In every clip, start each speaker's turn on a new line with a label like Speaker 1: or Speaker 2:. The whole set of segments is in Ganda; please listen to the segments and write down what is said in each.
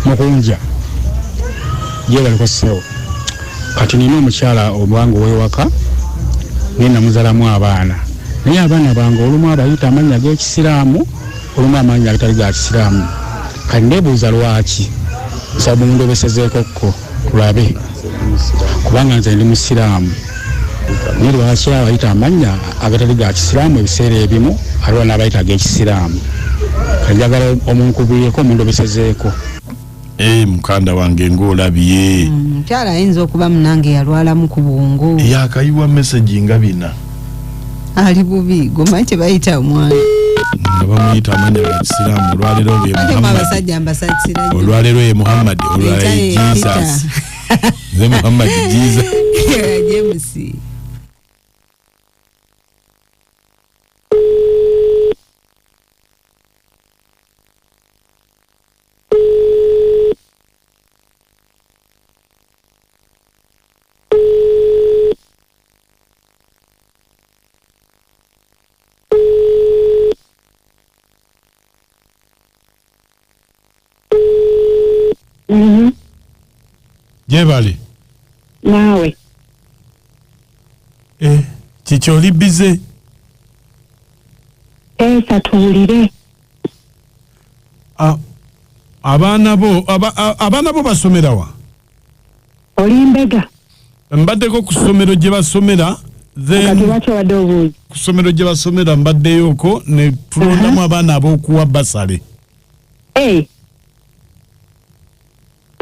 Speaker 1: Mukunja yeba likosewo kati nina omukyala omwangu wewaka nina muzalamu abaana naye abaana bange olumu abayita amannya g'ekisiraamu olumu amannya agatali ga kisiraamu kati ndeebuuza lwaki nsaba mundobesezeekokko tulabe kubanga nze ndi musiraamu naye lwaki abayita amannya agatali ga kisiraamu ebiseera ebimu aliwo n'abayita ag'ekisiraamu kati njagala omunkubireko mundobesezeeko.
Speaker 2: Mukanda wange ng'olabye
Speaker 3: mukyala ayinza okuba munange yalwalamu ku bwongo
Speaker 2: yakayiwa message nga bina
Speaker 3: ali bubi gomanyi kye bayita omwana
Speaker 2: nga bamuyita amanya ga kisiraamu olwalero ye Muhammad olwalero ye Muhammad olwalero ye Jesus ze Muhammad Jesus
Speaker 3: James.
Speaker 2: Jebali
Speaker 4: nawe
Speaker 2: kikyoli bize
Speaker 4: satulire
Speaker 2: abaana bo basomera wa
Speaker 4: olimbega
Speaker 2: mbaddeko ku ssomero gye basomera ku ssomero gye basomera mbaddeyoko ne tulondamu abaana ab'okuwa basale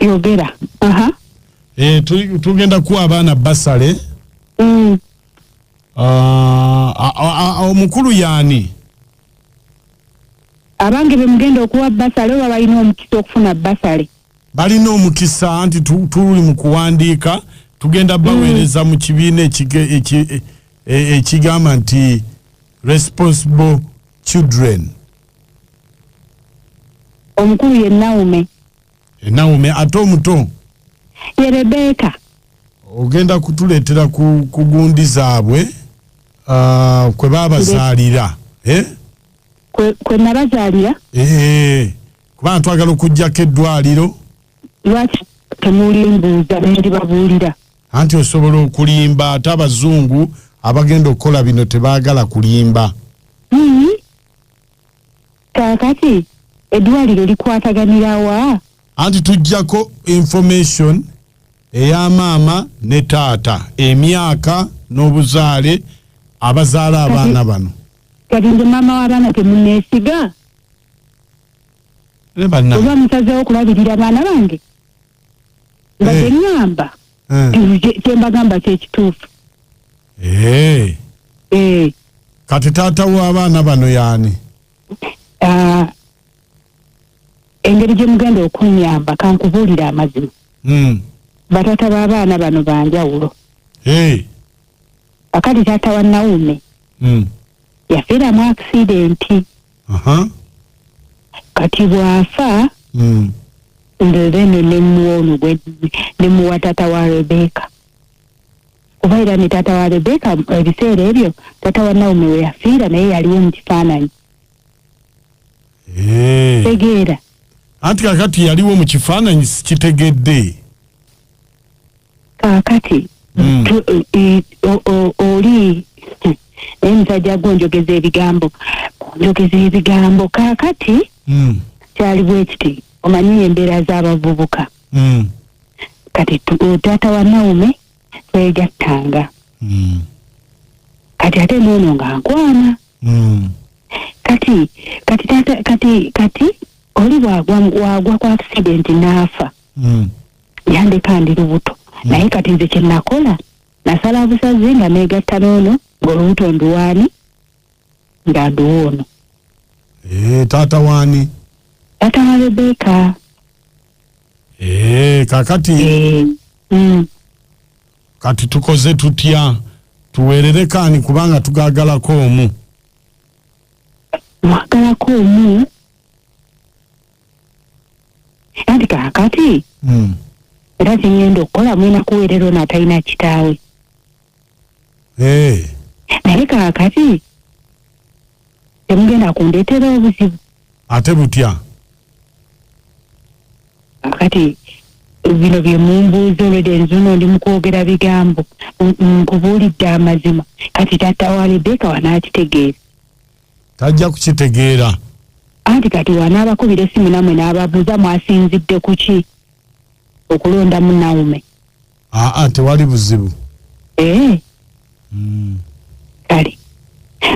Speaker 4: yogera
Speaker 2: tugenda kuwa abaana basale omukulu yaani
Speaker 4: abange bemugenda okuwa basale oba balina omukisa okufuna basale
Speaker 2: balina omukisa anti tuli mu kuwandiika tugenda baweereza mu kibiina ekigamba nti responsible children.
Speaker 4: Omukulu ye Naume
Speaker 2: ate omuto
Speaker 4: ye Rebeka.
Speaker 2: Ogenda kutuleetera ku gundi zaabwe kwe babazaalira
Speaker 4: kwe nabazaalira
Speaker 2: kubanga twagala okuggyako eddwaliro.
Speaker 4: Lwaki temulimbuuza bendi babuulira
Speaker 2: anti osobola okulimba ate abazungu abagenda okukola bino tebaagala kulimba.
Speaker 4: Kaakati eddwaliro likwataganira wa
Speaker 2: anti tujjako information eya maama ne taata emyaka n'obuzaale abazaala abaana bano.
Speaker 4: Kati nze maama w'abaana temunneesiga oba musazeewo okulabirira abaana bange nga teŋŋamba kyembagamba kyekituufu.
Speaker 2: Kati taata w'abaana bano yaani?
Speaker 4: Engeri gye mugenda okunyamba kankubuulira amazima. Bataata b'abaana bano banjawulo. Akati taata wa Naume yafiira mu accidenti. Kati bw'afa ndebene nemuwono nemuwa taata wa Rebeka. Kuba era ne taata wa Rebeka ebiseera ebyo taata wa Naume we yafiira naye yaliwo mu kifaananyi. Tegeera.
Speaker 2: Anti kakati yaliwo mu kifaananyi sikitegedde.
Speaker 4: Kakati oli emusajja gonjogeza ebigambo kakati kyali bwe kiti omanyi embeera z'abavubuka. Kati taata wa Naume twegattanga kati ate noono nga nkwana. Kati oli bwagwa ku accident n'afa yandeka ndi lubuto naye kati nze kye nakola nasala busaze nga neegatta n'ono ng'olubuto nduwaani nga nduwoono.
Speaker 2: Taata waani?
Speaker 4: Taata wa Rebeka.
Speaker 2: Kakati kati tukoze tutya tuweerere kaani kubanga tugaagalako omu?
Speaker 4: Mwagalako omu anti kakati era kinyenda okukola mwina kuweerera ono atalina kitaawe. Naye kakati temugenda kundeetera obuzibu.
Speaker 2: Ate butya?
Speaker 4: Kakati kati bino bye mumbuuza olwedde nzuno ndi mukwogera bigambo nkubuulidde amazima kati taata wa Rebeka wanaakitegeera
Speaker 2: tajja kukitegeera
Speaker 4: anti kati wanaabakubira essimu namwe n'ababuuza mwasinzidde ku ki okulonda mu Naume
Speaker 2: tewali buzibu
Speaker 4: kale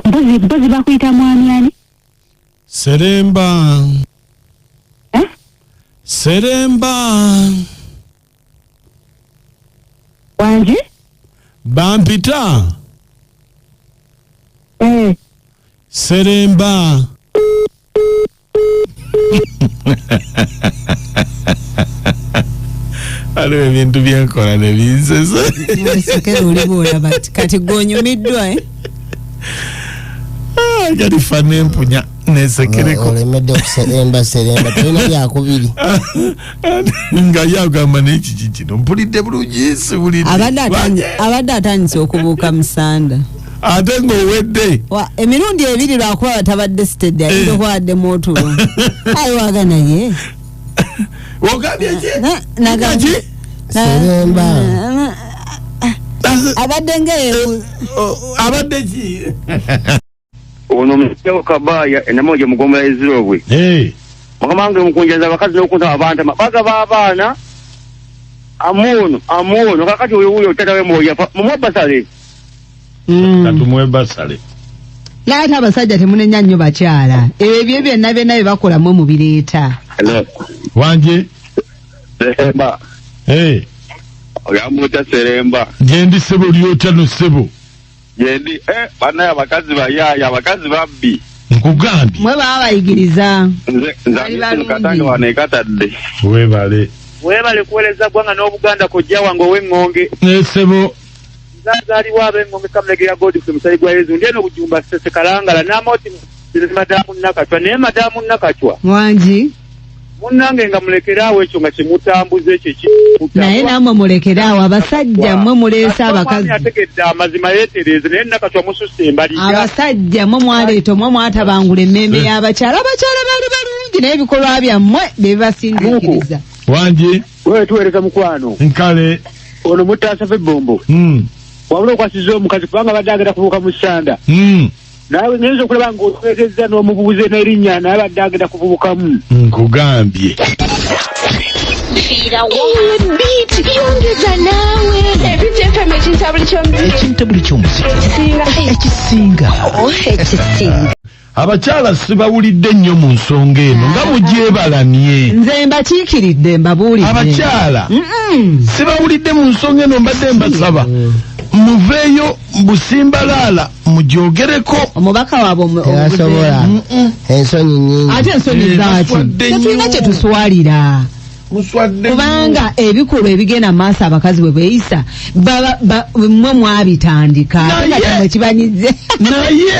Speaker 4: mbuzi bakuyita mwani ani
Speaker 2: Seremba
Speaker 4: wanje
Speaker 2: bampita Seremba aliwo ebintu byenkola nebinzesa
Speaker 3: sekere ulibuula bati kati gonyumiddwa
Speaker 2: kati fana empunya nesekereko
Speaker 5: olemedde okuseremba tulina byakubiri
Speaker 2: nga yagamba n'ekiki kino mpulidde bulungi sibulidde
Speaker 3: abadde atandise okubuuka musanda
Speaker 2: ate ng'owedde
Speaker 3: emirundi ebiri lwakuba batabadde sitedde ayinza okwadde motulo ayiwaga naye
Speaker 2: ogambye
Speaker 3: ki
Speaker 5: seremba
Speaker 3: abadde ngaeku
Speaker 2: abadde ki
Speaker 6: ono mseo kabaya enamoja mugomera ezirobwe mukama wange mukunjaza abakazi n'okunta abantu baga b'abaana amuno kakati oyo otatawe moya mumwebasale
Speaker 2: katumuwe basale
Speaker 3: naate abasajja temunenya nnyo bakyala ebyo byonna bye bakolamu mubireeta
Speaker 2: wanje
Speaker 6: Seremba oyamuta Seremba
Speaker 2: gendi sebo lyota no sebo
Speaker 6: yendi bana abakazi bayaya abakazi babbi
Speaker 2: nkugambye
Speaker 3: mwe baba bayigiriza
Speaker 6: nze katanga wanekatadde
Speaker 7: webale kuweleza gwanga n'Obuganda kojja wange ow'engonge
Speaker 2: sebo
Speaker 7: zaaliwo ab'engonge kamulegera Godfrey musayi gwa Yezu ndieno bujumba sese kalangala n'amoti madamu Nakachwa naye madamu Nakachwa
Speaker 3: wanji
Speaker 7: munnange nga mulekeraawo ekyo nga kyemutambuza ekyo
Speaker 3: naye namwe mulekeraawo abasajja mmwe muleesa abakazi
Speaker 7: ategedde amazima yeetereze naye Nakachwa mususse embaliga
Speaker 3: abasajja mmwe mwaleeta mmwe mwatabangula emmembe y'abakyala abakyala baali balungi naye ebikolwa byammwe byebibasindiikiriza
Speaker 2: wanje
Speaker 7: tuweereza mukwano
Speaker 2: nkale
Speaker 7: ono mutaasa Bombo wabula okwasiza omukazi kubanga badde agenda kubuuka mu ssanda naawe ngenza okulaba ng'otwegezza n'omubuuze n'erinnya naye badde agenda kububukamu
Speaker 2: nkugambye
Speaker 8: yongeza naawe
Speaker 5: ekintu buli ky'omuzika ekisinga
Speaker 2: abakyala sibawulidde nnyo mu nsonga eno nga mugyebalamye
Speaker 3: nze mbatiikiridde mbabuulidde
Speaker 2: abakyala sibawulidde mu nsonga eno mbadde mbasaba muveeyo busimbalaala mugyogereko
Speaker 3: omubaka waabwe
Speaker 5: tebasobola ensonyi nyingi
Speaker 3: ate ensonyi zaaki tetulina kye tuswalira kubanga ebikolwa ebigenda maaso abakazi bwe beeyisa mmwe mwabitandika ate nga temwe kibanyize
Speaker 2: naye